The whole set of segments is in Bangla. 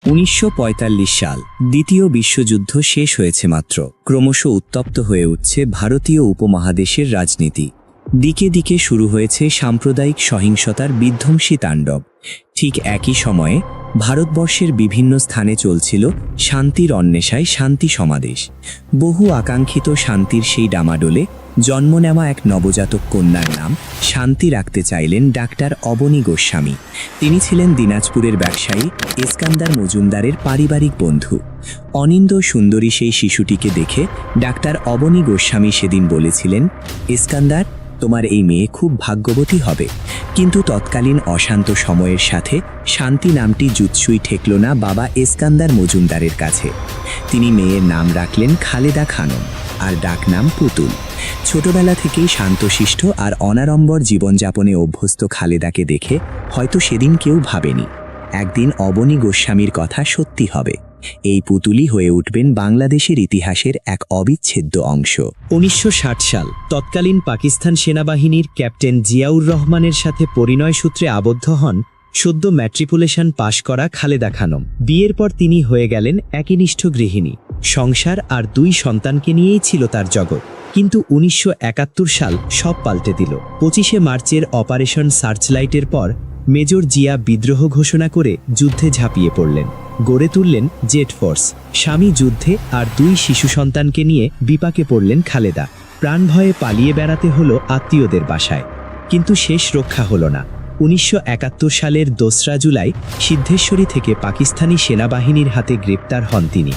1945 সাল, দ্বিতীয় বিশ্বযুদ্ধ শেষ হয়েছে মাত্র। ক্রমশ উত্তপ্ত হয়ে উঠছে ভারতীয় উপমহাদেশের রাজনীতি। দিকে দিকে শুরু হয়েছে সাম্প্রদায়িক সহিংসতার বিধ্বংসী তাণ্ডব। ঠিক একই সময়ে ভারতবর্ষের বিভিন্ন স্থানে চলছিল শান্তির অন্বেষায় শান্তি সমাবেশ। বহু আকাঙ্ক্ষিত শান্তির সেই ডামাডোলে জন্ম নেওয়া এক নবজাতক কন্যার নাম শান্তি রাখতে চাইলেন ডাক্তার অবনী গোস্বামী। তিনি ছিলেন দিনাজপুরের ব্যবসায়ী ইস্কান্দার মজুমদারের পারিবারিক বন্ধু। অনিন্দ সুন্দরী সেই শিশুটিকে দেখে ডাক্তার অবনী গোস্বামী সেদিন বলেছিলেন, ইস্কান্দার, তোমার এই মেয়ে খুব ভাগ্যবতী হবে। কিন্তু তৎকালীন অশান্ত সময়ের সাথে শান্তি নামটি জুৎসুই ঠেকল না বাবা ইস্কান্দার মজুমদারের কাছে। তিনি মেয়ের নাম রাখলেন খালেদা খানম, আর ডাক নাম পুতুল। ছোটবেলা থেকেই শান্তশিষ্ট আর অনাড়ম্বর জীবনযাপনে অভ্যস্ত খালেদাকে দেখে হয়তো সেদিন কেউ ভাবেনি একদিন অবনী গোস্বামীর কথা সত্যি হবে। এই পুতুলই হয়ে উঠবেন বাংলাদেশের ইতিহাসের এক অবিচ্ছেদ্য অংশ। 1960 সাল, তৎকালীন পাকিস্তান সেনাবাহিনীর ক্যাপ্টেন জিয়াউর রহমানের সাথে পরিণয় সূত্রে আবদ্ধ হন সদ্য ম্যাট্রিকুলেশন পাশ করা খালেদা খানম। বিয়ের পর তিনি হয়ে গেলেন একনিষ্ঠ গৃহিণী। সংসার আর 2 সন্তানকে নিয়েই ছিল তার জগৎ। কিন্তু 1971 সাল সব পাল্টে দিল। 25শে মার্চের অপারেশন সার্চলাইটের পর মেজর জিয়া বিদ্রোহ ঘোষণা করে যুদ্ধে ঝাঁপিয়ে পড়লেন। গড়ে তুললেন জেট ফোর্স। স্বামী যুদ্ধে আর 2 শিশু সন্তানকে নিয়ে বিপাকে পড়লেন খালেদা। প্রাণ ভয়ে পালিয়ে বেড়াতে হলো আত্মীয়দের বাসায়। কিন্তু শেষ রক্ষা হলো না। 1971 সালের 2রা জুলাই সিদ্ধেশ্বরী থেকে পাকিস্তানি সেনাবাহিনীর হাতে গ্রেপ্তার হন তিনি।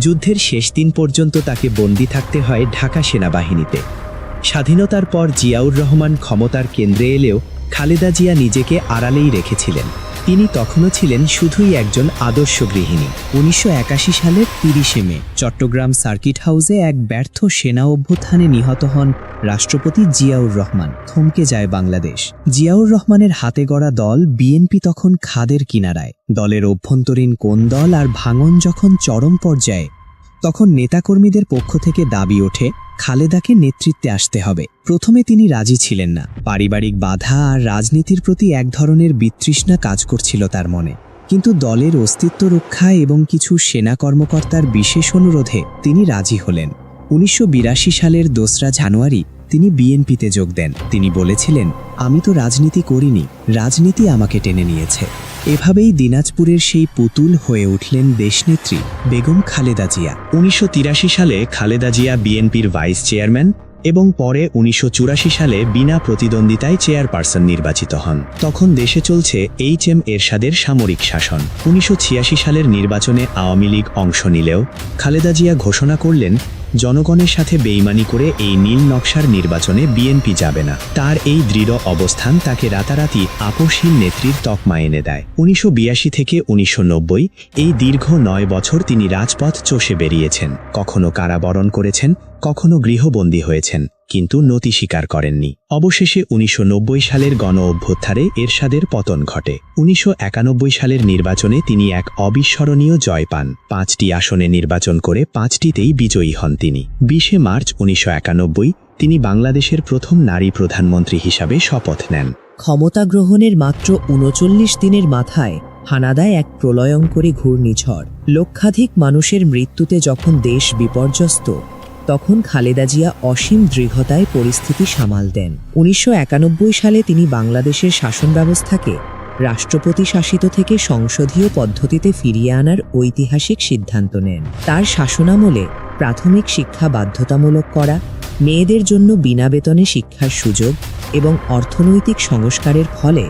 যুদ্ধের শেষ দিন পর্যন্ত তাকে বন্দী থাকতে হয় ঢাকা সেনাবাহিনীতে। স্বাধীনতার পর জিয়াউর রহমান ক্ষমতার কেন্দ্রে এলেও খালেদা জিয়া নিজেকে আড়ালেই রেখেছিলেন। তিনি তখনও ছিলেন শুধুই একজন আদর্শ গৃহিণী। 1981 সালের 30শে মে চট্টগ্রাম সার্কিট হাউসে এক ব্যর্থ সেনা অভ্যুত্থানে নিহত হন রাষ্ট্রপতি জিয়াউর রহমান। থমকে যায় বাংলাদেশ। জিয়াউর রহমানের হাতে গড়া দল বিএনপি তখন খাদের কিনারায়। দলের অভ্যন্তরীণ কোন্দল আর ভাঙন যখন চরম পর্যায়ে, তখন নেতাকর্মীদের পক্ষ থেকে দাবি ওঠে খালেদাকে নেতৃত্বে আসতে হবে। প্রথমে তিনি রাজি ছিলেন না। পারিবারিক বাধা আর রাজনীতির প্রতি এক ধরনের বিতৃষ্ণা কাজ করছিল তার মনে। কিন্তু দলের অস্তিত্ব রক্ষায় এবং কিছু সেনা কর্মকর্তার বিশেষ অনুরোধে তিনি রাজি হলেন। 1982 সালের 2রা জানুয়ারি তিনি বিএনপিতে যোগ দেন। তিনি বলেছিলেন, আমি তো রাজনীতি করিনি, রাজনীতি আমাকে টেনে নিয়েছে। এভাবেই দিনাজপুরের সেই পুতুল হয়ে উঠলেন দেশনেত্রী বেগম খালেদা জিয়া। 1983 সালে খালেদা জিয়া বিএনপির ভাইস চেয়ারম্যান এবং পরে 1984 সালে বিনা প্রতিদ্বন্দ্বিতায় চেয়ারপারসন নির্বাচিত হন। তখন দেশে চলছে HM এরশাদের সামরিক শাসন। 1986 সালের নির্বাচনে আওয়ামী লীগ অংশ নিলেও খালেদা জিয়া ঘোষণা করলেন, জনগণের সাথে বেইমানি করে এই নীল নকশার নির্বাচনে বিএনপি যাবে না। তার এই দৃঢ় অবস্থান তাকে রাতারাতি আপোষহীন নেত্রীর তকমা এনে দেয়। 1982 থেকে 1990 এই দীর্ঘ 9 বছর তিনি রাজপথ চষে বেরিয়েছেন। কখনো কারাবরণ করেছেন, কখনো গৃহবন্দী হয়েছেন, কিন্তু নতি স্বীকার করেননি। অবশেষে 1990 সালের গণ অভ্যুত্থানে এরশাদের পতন ঘটে। 1991 সালের নির্বাচনে তিনি এক অবিস্মরণীয় জয় পান। 5টি আসনে নির্বাচন করে 5টিতেই বিজয়ী হন তিনি। 20শে মার্চ 1991 তিনি বাংলাদেশের প্রথম নারী প্রধানমন্ত্রী হিসাবে শপথ নেন। ক্ষমতা গ্রহণের মাত্র 39 দিনের মাথায় হানাদায় এক প্রলয়ঙ্করী ঘূর্ণিঝড়। লক্ষাধিক মানুষের মৃত্যুতে যখন দেশ বিপর্যস্ত, তখন খালেদা জিয়া অসীম দৃঢ়তায় পরিস্থিতি সামাল দেন। 1991 সালে তিনি বাংলাদেশের শাসন ব্যবস্থাকে রাষ্ট্রপতি শাসিত থেকে সংসদীয় পদ্ধতিতে ফিরিয়ে আনার ঐতিহাসিক সিদ্ধান্ত নেন। তার শাসনামলে প্রাথমিক শিক্ষা বাধ্যতামূলক করা, মেয়েদের জন্য বিনা বেতনে শিক্ষার সুযোগ এবং অর্থনৈতিক সংস্কারের ফলে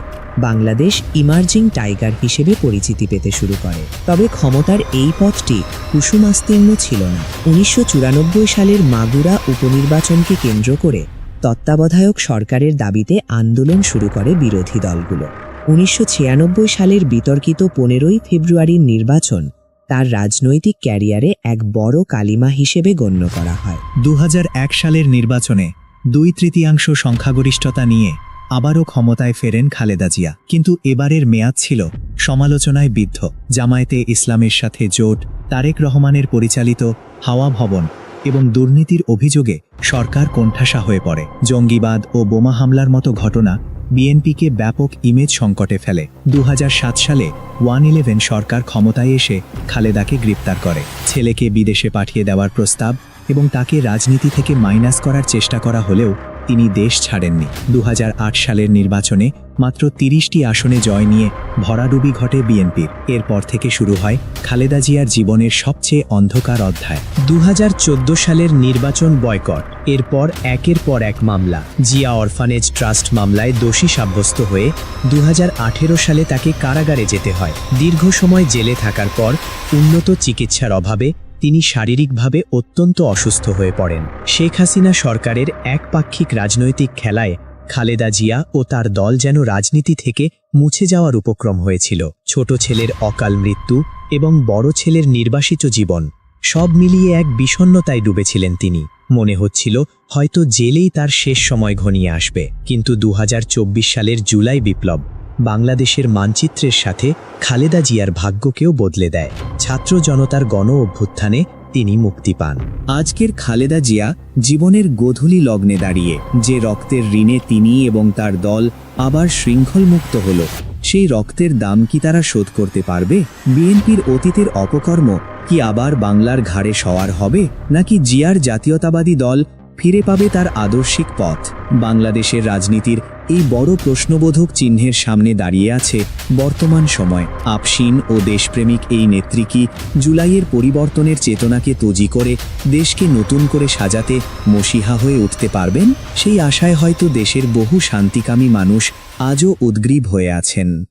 বাংলাদেশ ইমার্জিং টাইগার হিসেবে পরিচিতি পেতে শুরু করে। তবে ক্ষমতার এই পথটি কুসুমাস্তীর্ণ ছিল না। 1994 সালের মাগুরা উপনির্বাচনকে কেন্দ্র করে তত্ত্বাবধায়ক সরকারের দাবিতে আন্দোলন শুরু করে বিরোধী দলগুলো। 1996 সালের বিতর্কিত 15ই ফেব্রুয়ারির নির্বাচন তার রাজনৈতিক ক্যারিয়ারে এক বড় কালিমা হিসেবে গণ্য করা হয়। 2001 সালের নির্বাচনে 2/3 সংখ্যাগরিষ্ঠতা নিয়ে আবারও ক্ষমতায় ফেরেন খালেদা জিয়া। কিন্তু এবারের মেয়াদ ছিল সমালোচনায় বিদ্ধ। জামায়াতে ইসলামের সাথে জোট, তারেক রহমানের পরিচালিত হাওয়া ভবন এবং দুর্নীতির অভিযোগে সরকার কোণঠাসা হয়ে পড়ে। জঙ্গিবাদ ও বোমা হামলার মতো ঘটনা বিএনপিকে ব্যাপক ইমেজ সংকটে ফেলে। 2007 সালে 111 সরকার ক্ষমতায় এসে খালেদাকে গ্রেপ্তার করে। ছেলেকে বিদেশে পাঠিয়ে দেওয়ার প্রস্তাব এবং তাকে রাজনীতি থেকে মাইনাস করার চেষ্টা করা হলেও তিনি দেশ ছাড়েননি। 2008 সালের নির্বাচনে মাত্র 30টি আসনে জয় নিয়ে ভরাডুবি ঘটে বিএনপির। এরপর থেকে শুরু হয় খালেদা জিয়ার জীবনের সবচেয়ে অন্ধকার অধ্যায়। 2014 সালের নির্বাচন বয়কট, এরপর একের পর এক মামলা। জিয়া অরফানেজ ট্রাস্ট মামলায় দোষী সাব্যস্ত হয়ে 2018 সালে তাকে কারাগারে যেতে হয়। দীর্ঘ সময় জেলে থাকার পর উন্নত চিকিৎসার অভাবে তিনি শারীরিকভাবে অত্যন্ত অসুস্থ হয়ে পড়েন। শেখ হাসিনা সরকারের একপাক্ষিক রাজনৈতিক খেলায় খালেদা জিয়া ও তার দল যেন রাজনীতি থেকে মুছে যাওয়ার উপক্রম হয়েছিল। ছোট ছেলের অকাল মৃত্যু এবং বড় ছেলের নির্বাসিত জীবন সব মিলিয়ে এক বিষণ্ণতায় ডুবেছিলেন তিনি। মনে হচ্ছিল হয়তো জেলেই তার শেষ সময় ঘনিয়ে আসবে। কিন্তু 2024 সালের জুলাই বিপ্লব বাংলাদেশের মানচিত্রের সাথে খালেদা জিয়ার ভাগ্যকেও বদলে দেয়। ছাত্র জনতার গণ অভ্যুত্থানে তিনি মুক্তি পান। আজকের খালেদা জিয়া জীবনের গোধূলি লগ্নে দাঁড়িয়ে, যে রক্তের ঋণে তিনি এবং তার দল আবার শৃঙ্খলমুক্ত হল, সেই রক্তের দাম কি তারা শোধ করতে পারবে? বিএনপির অতীতের অপকর্ম কি আবার বাংলার ঘাড়ে সওয়ার হবে, নাকি জিয়ার জাতীয়তাবাদী দল ফিরে পাবে তার আদর্শিক পথ? বাংলাদেশের রাজনীতির এই বড় প্রশ্নবোধক চিহ্নের সামনে দাঁড়িয়ে আছে বর্তমান সময়। আপসীন ও দেশপ্রেমিক এই নেত্রী কি জুলাইয়ের পরিবর্তনের চেতনাকে তজি করে দেশকে নতুন করে সাজাতে মসিহা হয়ে উঠতে পারবেন? সেই আশায় হয়তো দেশের বহু শান্তিকামী মানুষ আজও উদ্গ্রীব হয়ে আছেন।